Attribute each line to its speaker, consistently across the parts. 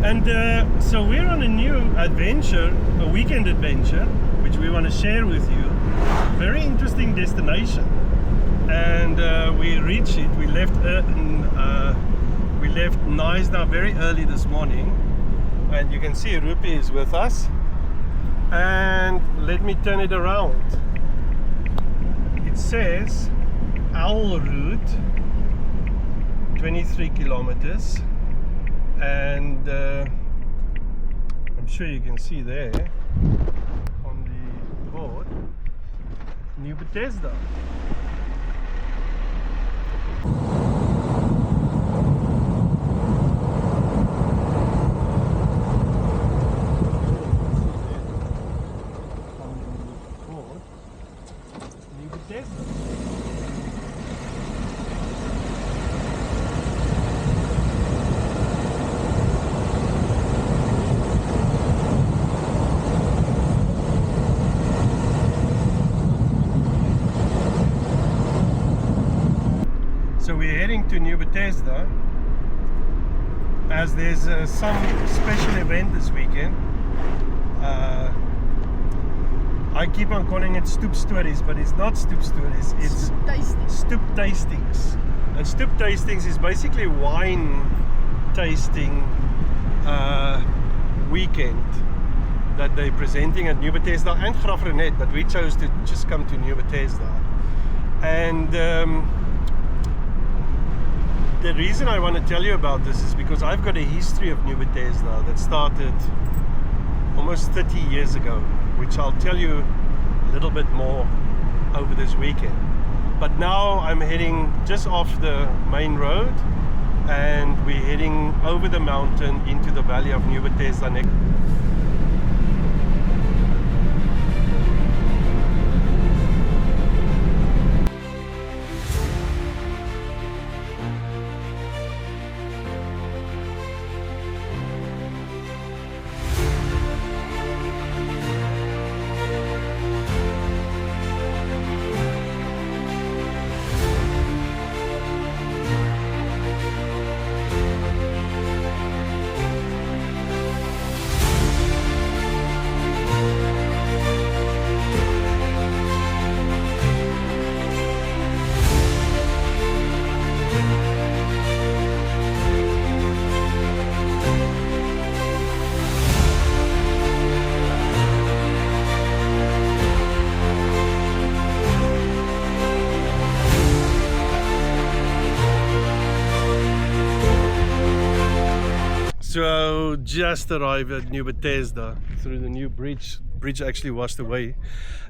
Speaker 1: And so we're on a new adventure, a weekend adventure, which we want to share with you. Very interesting destination. And we reached it. We left Nieu-Bethesda very early this morning, and you can see Rupi is with us. And let me turn it around. It says Owl Route, 23 kilometers, and I'm sure you can see there on the board Nieu-Bethesda. So we're heading to Nieu-Bethesda as there's some special event this weekend. I keep on calling it Stoop Stories, but it's not Stoop Stories, it's Stoop Tastings. And Stoop Tastings is basically wine tasting weekend that they're presenting at Nieu-Bethesda and Grafrenet, but we chose to just come to Nieu-Bethesda. And the reason I want to tell you about this is because I've got a history of Nieu-Bethesda that started almost 30 years ago, which I'll tell you a little bit more over this weekend. But now I'm heading just off the main road, and we're heading over the mountain into the valley of Nieu-Bethesda next. So just arrived at Nieu-Bethesda through the new bridge. Bridge actually washed away,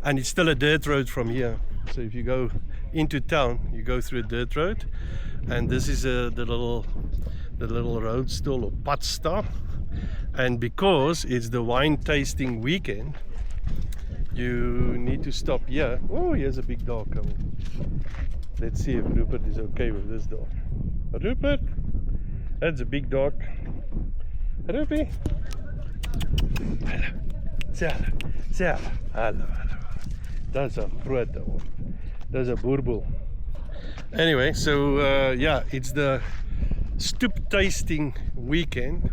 Speaker 1: and it's still a dirt road from here. So if you go into town, you go through a dirt road, and this is the little road still, or padstap. And because it's the wine tasting weekend, you need to stop here. Oh, here's a big dog coming. Let's see if Rupert is okay with this dog. Rupert, that's a big dog. Rupi. Hallo. Sê hallo. Hallo. That's a groot one. That's a boerboel. Anyway, so yeah, it's the Stoop Tasting weekend,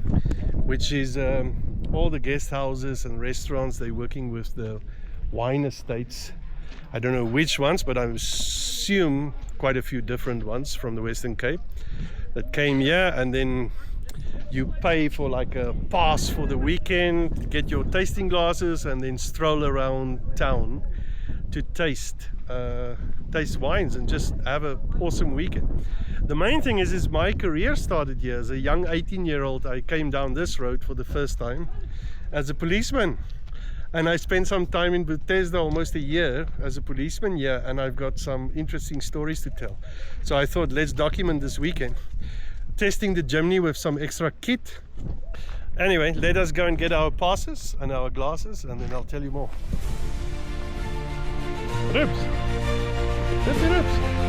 Speaker 1: which is all the guest houses and restaurants. They're working with the wine estates. I don't know which ones, but I assume quite a few different ones from the Western Cape that came here, and then you pay for like a pass for the weekend, get your tasting glasses, and then stroll around town to taste wines and just have an awesome weekend. The main thing is my career started here as a young 18-year-old. I came down this road for the first time as a policeman, and I spent some time in Bethesda, almost a year as a policeman here, and I've got some interesting stories to tell. So I thought, let's document this weekend, testing the Jimny with some extra kit. Anyway, let us go and get our passes and our glasses, and then I'll tell you more. Rups! Rupsie Rups!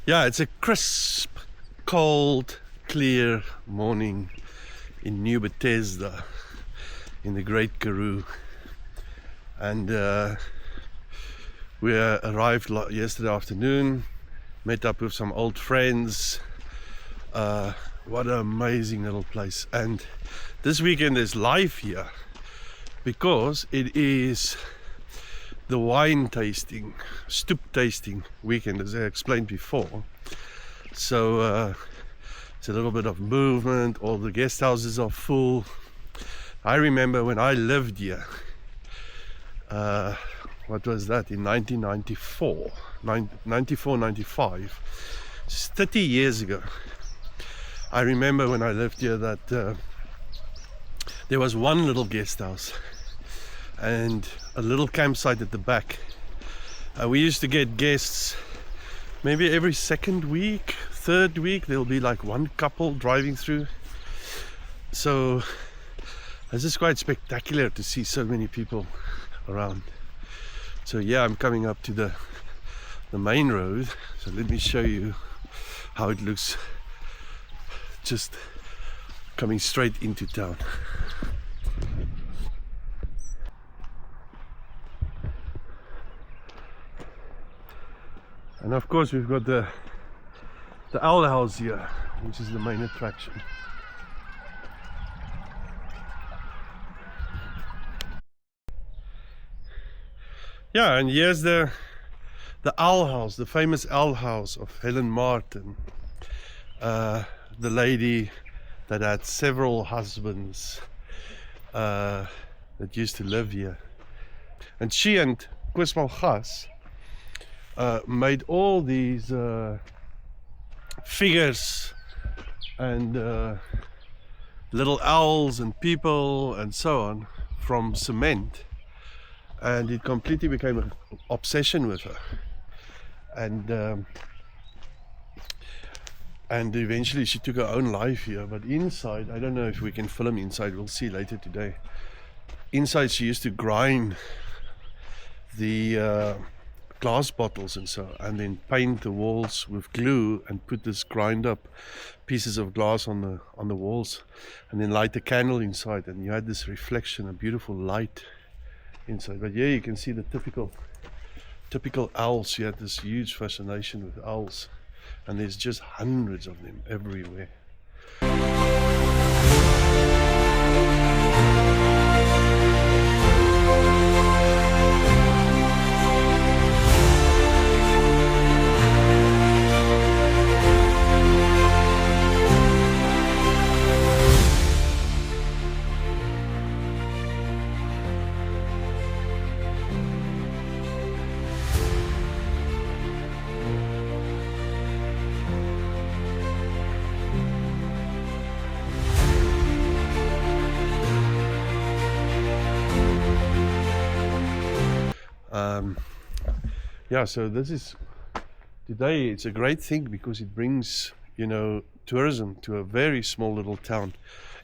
Speaker 1: Yeah, it's a crisp, cold, clear morning in Nieu-Bethesda in the Great Karoo, and we arrived yesterday afternoon, met up with some old friends. What an amazing little place. And this weekend there's life here because it is the wine tasting, stoop tasting weekend, as I explained before. So it's a little bit of movement. All the guest houses are full. I remember when I lived here, what was that, in 1994, 95, it's 30 years ago. I remember when I lived here that there was one little guest house and a little campsite at the back. We used to get guests maybe every second week, third week. There'll be like one couple driving through. So this is quite spectacular to see so many people around. So yeah, I'm coming up to the main road. So let me show you how it looks just coming straight into town. And of course we've got the owl house here, which is the main attraction. Yeah, and here's the owl house, the famous owl house of Helen Martin, the lady that had several husbands that used to live here. And she and Koos Malgas made all these figures and little owls and people and so on from cement, and it completely became an obsession with her, and eventually she took her own life here. But inside, I don't know if we can film inside, we'll see later today. Inside she used to grind the glass bottles and so, and then paint the walls with glue and put this grind up pieces of glass on the walls, and then light a candle inside, and you had this reflection, a beautiful light inside. But yeah, you can see the typical owls. She had this huge fascination with owls, and there's just hundreds of them everywhere. Yeah, so this is today, it's a great thing because it brings, you know, tourism to a very small little town.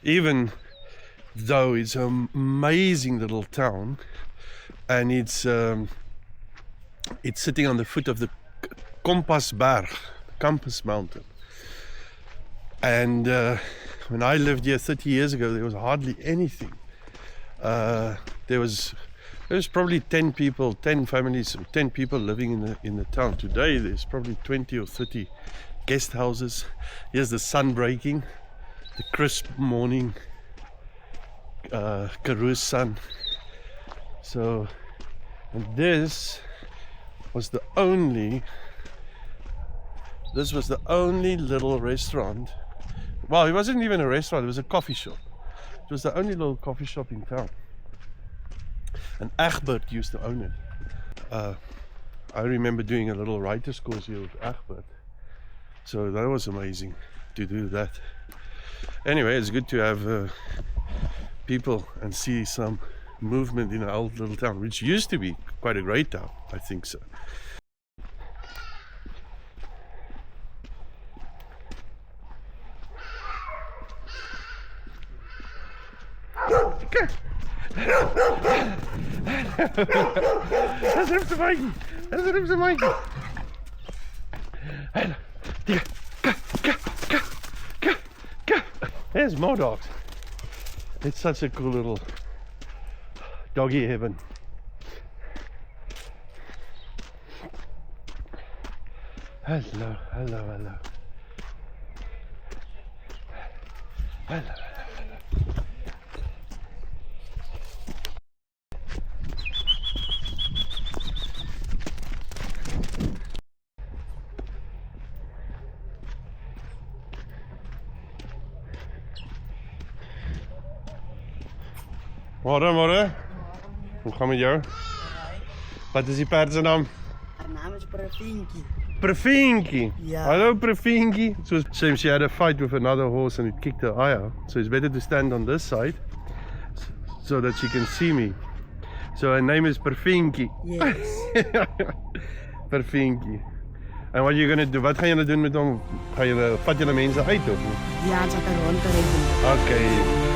Speaker 1: Even though it's an amazing little town, and it's sitting on the foot of the Kompasberg, Campus Mountain. And when I lived here 30 years ago, there was hardly anything. There was probably 10 people, 10 families, 10 people living in the town. Today there's probably 20 or 30 guest houses. Here's the sun breaking, the crisp morning Karoo sun. So, and this was the only little restaurant. Well, it wasn't even a restaurant, it was a coffee shop. It was the only little coffee shop in town. And Egbert used to own it. I remember doing a little writer's course here with Egbert. So that was amazing to do that. Anyway, it's good to have people and see some movement in our old little town, which used to be quite a great town, I think so. Dat is hem te maken. Dat is hem te maken. There's more dogs. It's such a cool little doggy heaven. Hello, hello, hello. Hello, hello, hello. Morgen, morgen. Hoe gaan het met jou? Wat is die paard zijn naam?
Speaker 2: Haar naam is Prefinky.
Speaker 1: Prefinky.
Speaker 2: Yeah.
Speaker 1: Hello, Prefinky. So seems she had a fight with another horse and it kicked her eye out. So it's better to stand on this side so that she can see me. So her name is Prefinky.
Speaker 2: Yes.
Speaker 1: Prefinky. And what are you gonna do? Wat gaan jullie doen met hom? Vat jullie mensen uit of?
Speaker 2: Ja, ze kan rondrijden.
Speaker 1: Okay.